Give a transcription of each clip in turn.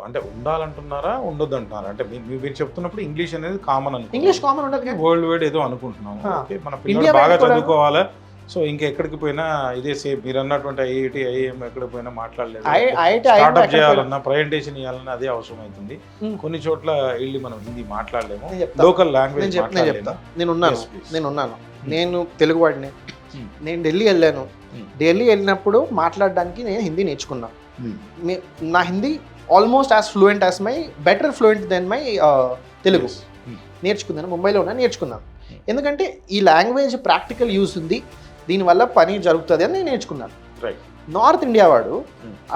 అంటే ఉండాలంటున్నారా, ఉండొద్దు అంటున్నారా? అంటే మీరు చెప్తున్నప్పుడు ఇంగ్లీష్ అనేది కామన్ అనుకో, ఇంగ్లీష్ కామన్ ఉండదు. వరల్డ్ వైడ్ ఏదో అనుకుంటున్నాం. ఓకే, మన ఇండియా పిల్లలు బాగా వైడ్ కూడా- చదువుకోవాలా, సో ఇంకెక్కడికి పోయినా ఇదే సేమ్ మీరు అన్నటువంటి ఐఐటి ఐఐఎం ఎక్కడికి పోయినా మాట్లాడలేదు, స్టార్ట్అప్ చేయాలన్నా ప్రజెంటేషన్ ఇవ్వాలన్నా అదే అవసరం అవుతుంది. కొన్ని చోట్ల వెళ్ళి మనం హిందీ మాట్లాడలేము, లోకల్ లాంగ్వేజ్ మాట్లాడలేము. నేను తెలుగు వాడిని. నేను ఢిల్లీ వెళ్ళాను. ఢిల్లీ వెళ్ళినప్పుడు మాట్లాడడానికి నేను హిందీ నేర్చుకున్నాను. నా Hindi almost as fluent as my better fluent then my Telugu. నేర్చుకున్నాను, ముంబైలో ఉన్నా నేర్చుకున్నాను. ఎందుకంటే ఈ లాంగ్వేజ్ ప్రాక్టికల్ యూస్ ఉంది, దీనివల్ల పని జరుగుతుంది అని నేను నేర్చుకున్నాను. నార్త్ ఇండియా వాడు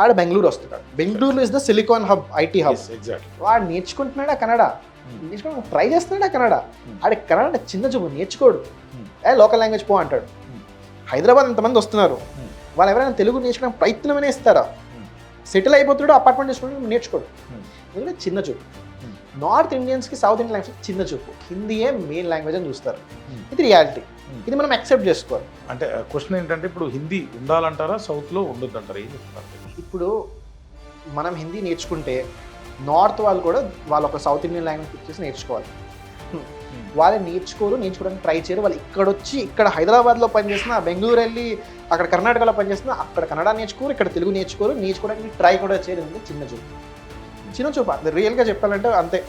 ఆడ బెంగళూరు వస్తున్నాడు. Bengaluru is the silicon hub, IT hub. వాడు నేర్చుకుంటున్నాడా కన్నడ, నేర్చుకుని ట్రై చేస్తున్నాడా కన్నడ. ఆడ కన్నడ చిన్న చూపు నేర్చుకోడు, లోకల్ లాంగ్వేజ్ పో అంటాడు. హైదరాబాద్ ఎంతమంది వస్తున్నారు, వాళ్ళు ఎవరైనా తెలుగు నేర్చుకునే ప్రయత్నమనే ఇస్తారా? సెటిల్ అయిపోతాడు, అపార్ట్మెంట్ చేసుకుంటే నేర్చుకోడు, ఎందుకంటే చిన్న చూపు. నార్త్ ఇండియన్స్కి సౌత్ ఇండియన్ లాంగ్వేజ్ చిన్న చూపు, హిందీయే మెయిన్ లాంగ్వేజ్ అని చూస్తారు. ఇది రియాలిటీ, ఇది మనం యాక్సెప్ట్ చేసుకోవాలి. అంటే క్వశ్చన్ ఏంటంటే ఇప్పుడు హిందీ ఉండాలంటారా, సౌత్లో ఉండొద్దు అంటారా? ఏం చెప్తారు? ఇప్పుడు మనం హిందీ నేర్చుకుంటే నార్త్ వాళ్ళు కూడా వాళ్ళు ఒక సౌత్ ఇండియన్ లాంగ్వేజ్ పిక్ చేసి నేర్చుకోవాలి. వాళ్ళు నేర్చుకోవడానికి ట్రై చేయరు. వాళ్ళు ఇక్కడ వచ్చి ఇక్కడ హైదరాబాద్లో పనిచేస్తున్నా, బెంగళూరు వెళ్ళి అక్కడ కర్ణాటకలో పనిచేస్తున్నా, అక్కడ కన్నడ నేర్చుకోరు, ఇక్కడ తెలుగు నేర్చుకోవడానికి ట్రై కూడా చేయరు. చిన్న చూపు అది రియల్గా చెప్పాలంటే అంతే.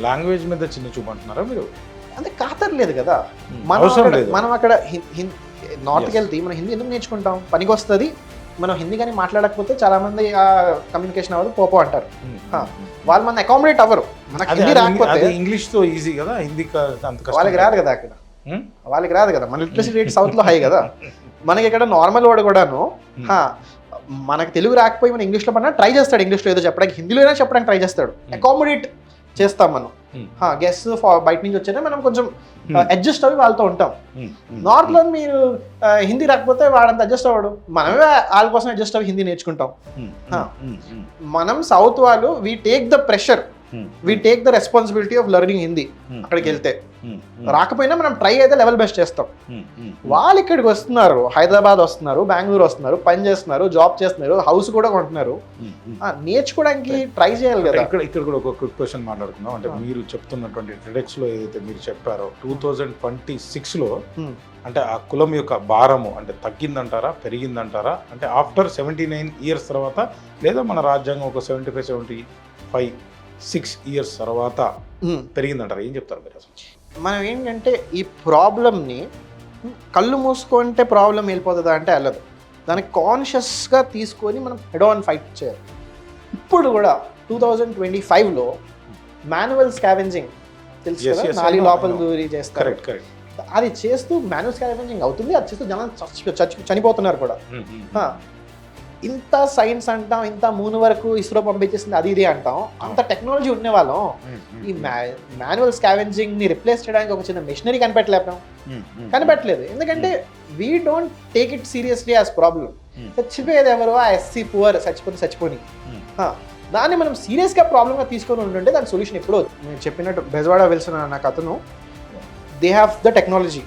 లాంగ్వేజ్ మీద చిన్న చూపు అంటున్నారా మీరు? అంతే, కాతర్లేదు కదా. మనం అక్కడ నార్త్కి వెళ్తే మనం హిందీ ఎందుకు నేర్చుకుంటాం? పనికి వస్తుంది. మనం హిందీ కానీ మాట్లాడకపోతే చాలా మంది కమ్యూనికేషన్ అవ్వదు, పోపో అంటారు. వాళ్ళు మన అకామిడేట్ అవ్వరు. మనకి హిందీ రాకపోతే ఇంగ్లీష్తో ఈజీ కదా, హిందీ వాళ్ళకి రాదు కదా. అక్కడ వాళ్ళకి రాదు కదా. మన లిటరసీ రేట్ సౌత్లో హై కదా. మనకి ఇక్కడ నార్మల్ వాడు కూడాను మనకు తెలుగు రాకపోయి మనం ఇంగ్లీష్లో పడినా ట్రై చేస్తాడు, ఇంగ్లీష్లో ఏదో చెప్పడానికి, హిందీలో అయినా చెప్పడానికి ట్రై చేస్తాడు. అకామిడేట్ చేస్తాం మనం. గెస్ట్ బయట నుంచి వచ్చేనే మనం కొంచెం అడ్జస్ట్ అవి వాళ్ళతో ఉంటాం. నార్త్లో మీరు హిందీ రాకపోతే వాడంత అడ్జస్ట్ అవ్వడు, మనమే వాళ్ళ కోసం అడ్జస్ట్ అవ్వి హిందీ నేర్చుకుంటాం. మనం సౌత్ వాళ్ళు we take the pressure, we take the responsibility of learning Hindi. అక్కడికి వెళ్తే రాకపోయినా మనం ట్రై అయితే లెవెల్ బెస్ట్ చేస్తాం. వాళ్ళు ఇక్కడికి వస్తున్నారు, హైదరాబాద్ వస్తున్నారు, బెంగళూరు వస్తున్నారు, పని చేస్తున్నారు, జాబ్ చేస్తున్నారు, హౌస్ కూడా కొంటున్నారు. నేర్చుకోవడానికి ట్రై చేయాలి కదా. ఇక్కడ కూడా ఒక క్విక్ క్వశ్చన్ మాట్లాడుకుందాం. అంటే మీరు చెప్తున్నటువంటి TEDxలో ఏదైతే మీరు చెప్పారో 2026లో అంటే ఆ కులం యొక్క భారము అంటే తగ్గిందంటారా, పెరిగిందంటారా? అంటే ఆఫ్టర్ 79 years తర్వాత, లేదా మన రాజ్యాంగం ఒక 75-76 years తర్వాత పెరిగిందంటారా? ఏం చెప్తారు మీరు అసలు? మనం ఏంటంటే ఈ ప్రాబ్లమ్ని కళ్ళు మూసుకుంటే ప్రాబ్లం వెళ్ళిపోతుందా అంటే వెళ్ళదు. దాన్ని కాన్షియస్గా తీసుకొని మనం హెడ్ ఆన్ ఫైట్ చేయాలి. ఇప్పుడు కూడా 2025లో మాన్యువల్ స్కావెంజింగ్ తెలుసు కదా, నాలుగు లోపల దూరి చేస్తారు. అది చేస్తూ మాన్యువల్ స్కావెంజింగ్ అవుతుంది, అది చేస్తూ జనం చనిపోతున్నారు కూడా. ఇంత సైన్స్ అంటాం, ఇంత మూన్ వరకు ఇస్రో పంపించేసింది, అది ఇది అంటాం. అంత టెక్నాలజీ ఉండే వాళ్ళం ఈ మాన్యువల్ స్కావెంజింగ్ ని రిప్లేస్ చేయడానికి ఒక చిన్న మెషినరీ కనిపెట్టలేదు. ఎందుకంటే we don't take it seriously as problem. చచ్చిపోయేది ఎవరు? ఆ ఎస్సీ పువర్ చచ్చిపోని దాన్ని మనం సీరియస్గా ప్రాబ్లంగా తీసుకొని ఉంటుంటే దాని సొల్యూషన్ ఎప్పుడో. నేను చెప్పినట్టు బెజవాడ విల్సన్ నాకు అతను, దే హ్యావ్ ద టెక్నాలజీ.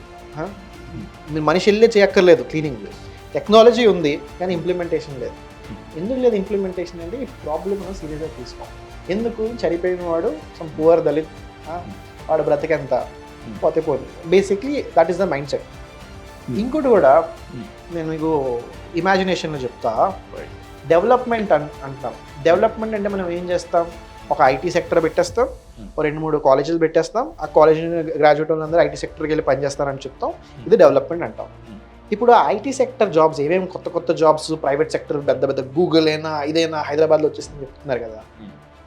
మీరు మనిషి వెళ్ళే చేయక్కర్లేదు క్లీనింగ్, టెక్నాలజీ ఉంది కానీ ఇంప్లిమెంటేషన్ లేదు. ఎందుకు లేదు ఇంప్లిమెంటేషన్ అంటే ఈ ప్రాబ్లమ్ మనం సీరియస్గా తీసుకోవాలి. ఎందుకు? చనిపోయిన వాడు సమ్ పువర్ దళిత్, వాడు బ్రతికెంత పోతే పోదు. Basically that is the mind set. ఇంకోటి కూడా నేను మీకు ఇమాజినేషన్లో చెప్తా. డెవలప్మెంట్ అంటాం. డెవలప్మెంట్ అంటే మనం ఏం చేస్తాం? ఒక ఐటీ సెక్టర్ పెట్టేస్తాం, ఒక 2-3 కాలేజీలు పెట్టేస్తాం, ఆ కాలేజీ గ్రాడ్యుయేట్ వాళ్ళందరూ ఐటీ సెక్టర్కి వెళ్ళి పనిచేస్తారని చెప్తాం. ఇది డెవలప్మెంట్ అంటాం. ఇప్పుడు ఐటీ సెక్టర్ జాబ్స్ ఏమేమి కొత్త జాబ్స్ ప్రైవేట్ సెక్టర్ పెద్ద గూగుల్ అయినా ఇదైనా హైదరాబాద్లో వచ్చేసిందని చెప్తున్నారు కదా.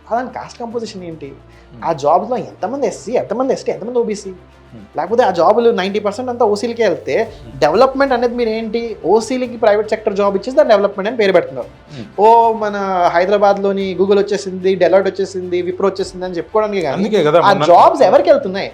దాని కాస్ట్ కంపోజిషన్ ఏంటి? ఆ జాబ్లో ఎంతమంది ఎస్సీ, ఎంతమంది ఎస్టీ, ఎంతమంది ఓబీసీ? లేకపోతే ఆ జాబులు 90% అంతా ఓసీలకే వెళ్తే డెవలప్మెంట్ అనేది మీరు ఏంటి? ఓసీలకి ప్రైవేట్ సెక్టర్ జాబ్ ఇచ్చేసి దాని డెవలప్మెంట్ అని పేరు పెడుతున్నారు. ఓ మన హైదరాబాద్లోని గూగుల్ వచ్చేసింది, డెలాయిట్ వచ్చేసింది, విప్రో వచ్చేసింది అని చెప్పుకోవడానికి, ఆ జాబ్స్ ఎవరికి వెళ్తున్నాయి?